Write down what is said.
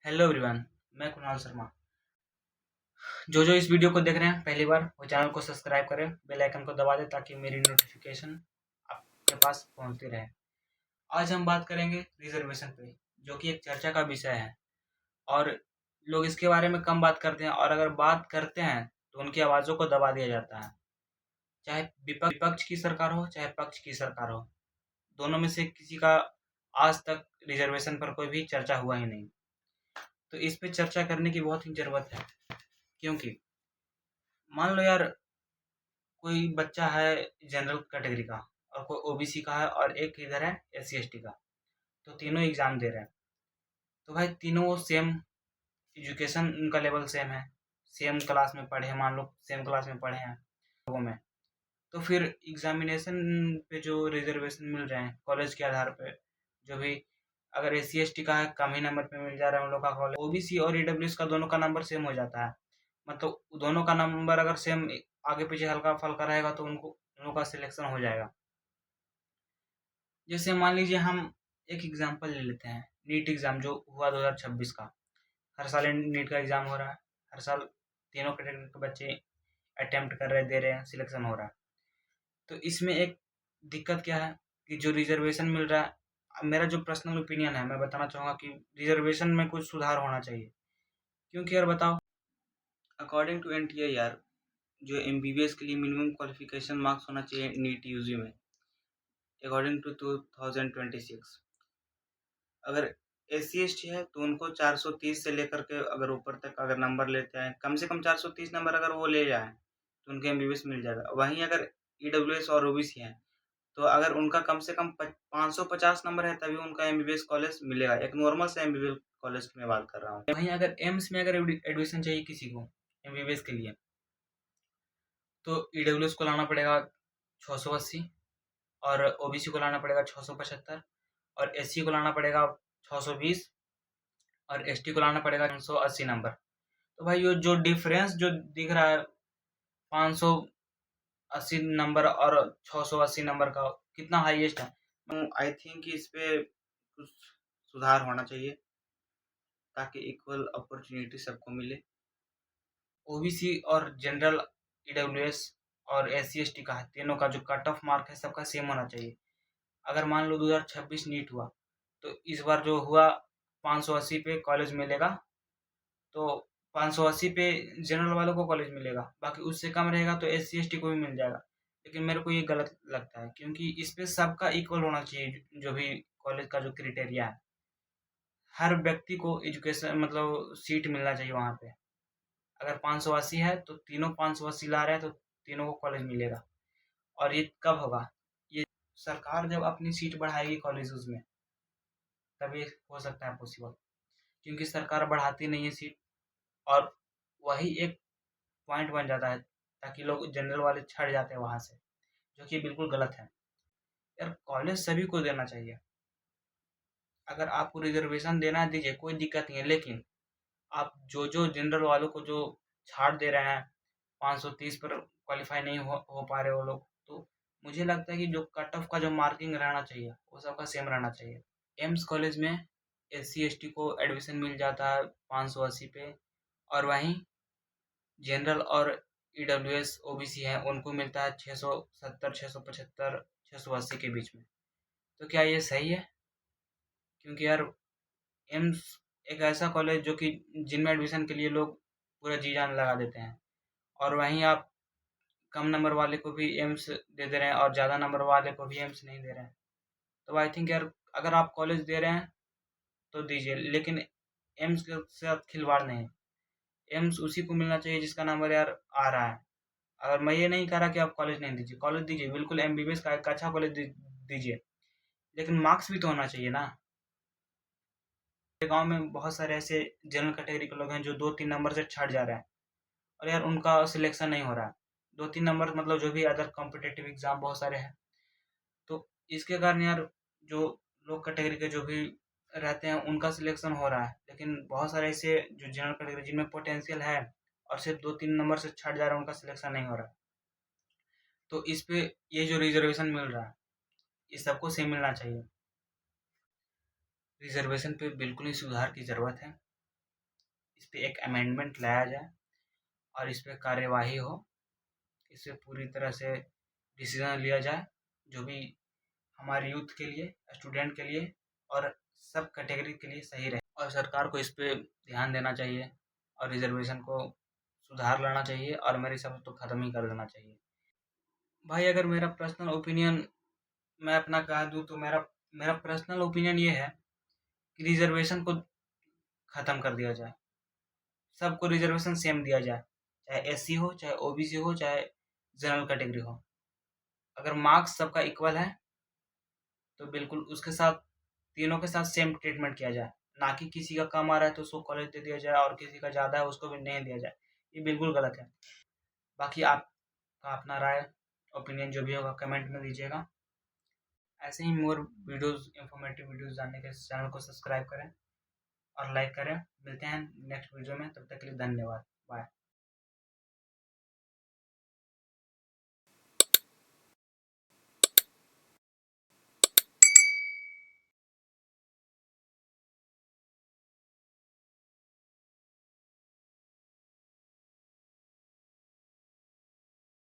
Hello everyone. मैं कुणाल शर्मा। जो इस वीडियो को देख रहे हैं पहली बार, वो चैनल को सब्सक्राइब करें, बेल आइकन को दबा दें ताकि मेरी नोटिफिकेशन आपके पास पहुंचती रहे। आज हम बात करेंगे रिजर्वेशन पे, जो कि एक चर्चा का विषय है और लोग इसके बारे में कम बात करते हैं, और अगर बात करते हैं तो उनकी आवाज़ों को दबा दिया जाता है। चाहे विपक्ष की सरकार हो, चाहे पक्ष की सरकार हो, दोनों में से किसी का आज तक रिजर्वेशन पर कोई भी चर्चा हुआ ही नहीं। तो इस पे चर्चा करने की बहुत ही ज़रूरत है, क्योंकि मान लो यार, कोई बच्चा है जनरल कैटेगरी का, और कोई ओबीसी का है, और एक इधर है एससी एसटी का। तो तीनों एग्जाम दे रहे हैं। तो भाई तीनों वो सेम एजुकेशन, उनका लेवल सेम है, सेम क्लास में पढ़े हैं, मान लो सेम क्लास में पढ़े हैं लोगों में। तो फिर एग्जामिनेशन पे जो रिजर्वेशन मिल रहे हैं कॉलेज के आधार पे, जो भी अगर एस सी एस टी का है कम ही नंबर पे मिल जा रहा है उन लोग का कॉलेज, ओबीसी और ईडब्ल्यूएस का दोनों का नंबर सेम हो जाता है। मतलब दोनों का नंबर अगर सेम आगे पीछे हल्का फल्का रहेगा तो उनको उन लोग का सिलेक्शन हो जाएगा। जैसे मान लीजिए हम एक एग्जांपल ले लेते हैं, नीट एग्ज़ाम जो हुआ 2026 का। हर साल नीट का एग्ज़ाम हो रहा है, हर साल तीनों कैटेगरी के बच्चे अटेम्प्ट कर रहे, दे रहे हैं, सिलेक्शन हो रहा है। तो इसमें एक दिक्कत क्या है कि जो रिजर्वेशन मिल रहा है, अब मेरा जो पर्सनल ओपिनियन है, मैं बताना चाहूँगा कि रिजर्वेशन में कुछ सुधार होना चाहिए। क्योंकि यार बताओ, अकॉर्डिंग टू एनटीए यार, जो एमबीबीएस के लिए मिनिमम क्वालिफिकेशन मार्क्स होना चाहिए नीट यूजी में, अकॉर्डिंग टू 2026, अगर एस सी एस टी है तो उनको 430 से लेकर के अगर ऊपर तक अगर नंबर लेते हैं, कम से कम 430 नंबर अगर वो ले जाएं तो उनके एमबीबीएस मिल जाएगा। वहीं अगर ईडब्ल्यूएस और ओबीसी हैं तो अगर उनका कम से कम 550 नंबर है तभी उनका एमबीबीएस कॉलेज मिलेगा। एक नॉर्मल से एमबीबीएस कॉलेज की मैं बात कर रहा हूँ। वहीं अगर एम्स में अगर एडमिशन चाहिए किसी को एमबीबीएस के लिए, तो ईडब्ल्यूएस को लाना पड़ेगा 680, और ओबीसी को लाना पड़ेगा 675, और एससी को लाना पड़ेगा 620, और एसटी को लाना पड़ेगा 580 नंबर। तो भाई ये जो डिफरेंस जो दिख रहा है 580 नंबर और 680 नंबर का, कितना हाईएस्ट है। आई थिंक इस पे कुछ सुधार होना चाहिए ताकि इक्वल अपॉर्चुनिटी सबको मिले। ओबीसी और जनरल, ईडब्ल्यूएस और एससी एसटी का है, तीनों का जो कट ऑफ मार्क है सबका सेम होना चाहिए। अगर मान लो 2026 नीट हुआ तो इस बार जो हुआ 580 पे कॉलेज मिलेगा, तो 580 पे जनरल वालों को कॉलेज मिलेगा, बाकी उससे कम रहेगा तो एस सी एस टी को भी मिल जाएगा। लेकिन मेरे को ये गलत लगता है, क्योंकि इस पे सबका इक्वल होना चाहिए। जो भी कॉलेज का जो क्रिटेरिया है, हर व्यक्ति को एजुकेशन मतलब सीट मिलना चाहिए वहाँ पे। अगर 580 है तो तीनों 580 ला रहे हैं तो तीनों को कॉलेज मिलेगा। और ये कब होगा? ये सरकार जब अपनी सीट बढ़ाएगी कॉलेज में, तभी हो सकता है पॉसिबल। क्योंकि सरकार बढ़ाती नहीं है सीट, और वही एक पॉइंट बन जाता है ताकि लोग जनरल वाले छट जाते हैं वहाँ से, जो कि बिल्कुल गलत है। यार कॉलेज सभी को देना चाहिए। अगर आपको रिजर्वेशन देना है दीजिए, कोई दिक्कत नहीं है, लेकिन आप जो जनरल वालों को जो छाड़ दे रहे हैं, 530 पर क्वालिफाई नहीं हो पा रहे वो लोग, तो मुझे लगता है कि जो कट ऑफ का जो मार्किंग रहना चाहिए वो सबका सेम रहना चाहिए। एम्स कॉलेज में एस सी एस टी को एडमिशन मिल जाता है 580 पे, और वहीं जनरल और ईडब्ल्यूएस ओबीसी हैं उनको मिलता है 670, 675, 680 के बीच में। तो क्या ये सही है? क्योंकि यार एम्स एक ऐसा कॉलेज जो कि जिनमें एडमिशन के लिए लोग पूरा जी जान लगा देते हैं, और वहीं आप कम नंबर वाले को भी एम्स दे दे रहे हैं और ज़्यादा नंबर वाले को भी एम्स नहीं दे रहे हैं। तो आई थिंक यार, अगर आप कॉलेज दे रहे हैं तो दीजिए, लेकिन एम्स के साथ खिलवाड़ नहीं। एम्स उसी को मिलना चाहिए जिसका नंबर यार आ रहा है। अगर मैं ये नहीं कह रहा कि आप कॉलेज नहीं दीजिए, कॉलेज दीजिए, बिल्कुल एमबीबीएस का एक अच्छा कॉलेज दीजिए, लेकिन मार्क्स भी तो होना चाहिए ना। गांव में बहुत सारे ऐसे जनरल कैटेगरी के लोग हैं जो 2-3 नंबर से छट जा रहे हैं, और यार उनका सिलेक्शन नहीं हो रहा है। 2-3 नंबर मतलब जो भी अदर कॉम्पिटिटिव एग्जाम बहुत सारे हैं, तो इसके कारण यार जो लोग कैटेगरी के जो भी रहते हैं उनका सिलेक्शन हो रहा है, लेकिन बहुत सारे ऐसे जो जनरल कैटेगरी जिनमें पोटेंशियल है और सिर्फ 2-3 नंबर से छट जा रहे हैं, उनका सिलेक्शन नहीं हो रहा है। तो इस पे ये जो रिजर्वेशन मिल रहा है, ये सबको सेम मिलना चाहिए। रिजर्वेशन पे बिल्कुल ही सुधार की ज़रूरत है। इस पे एक अमेंडमेंट लाया जाए और इस पे कार्यवाही हो, इसे पूरी तरह से डिसीजन लिया जाए जो भी हमारे यूथ के लिए, स्टूडेंट के लिए और सब कैटेगरी के लिए सही रहे। और सरकार को इस पे ध्यान देना चाहिए और रिजर्वेशन को सुधार लाना चाहिए और मेरे हिसाब से तो ख़त्म ही कर देना चाहिए। भाई अगर मेरा पर्सनल ओपिनियन मैं अपना कह दूँ तो मेरा मेरा पर्सनल ओपिनियन ये है कि रिजर्वेशन को ख़त्म कर दिया जाए। सबको रिजर्वेशन सेम दिया जाए, चाहे एससी हो, चाहे ओबीसी हो, चाहे जनरल कैटेगरी हो। अगर मार्क्स सबका इक्वल है तो बिल्कुल उसके साथ तीनों के साथ सेम ट्रीटमेंट किया जाए, ना कि किसी का कम आ रहा है तो उसको कॉलेज दे दिया जाए और किसी का ज़्यादा है उसको भी नहीं दिया जाए। ये बिल्कुल गलत है। बाकी आपका अपना राय, ओपिनियन जो भी होगा कमेंट में दीजिएगा। ऐसे ही मोर वीडियोस, इंफॉर्मेटिव वीडियोस जानने के लिए चैनल को सब्सक्राइब करें और लाइक करें। मिलते हैं नेक्स्ट वीडियो में, तब तक के लिए धन्यवाद। बाय।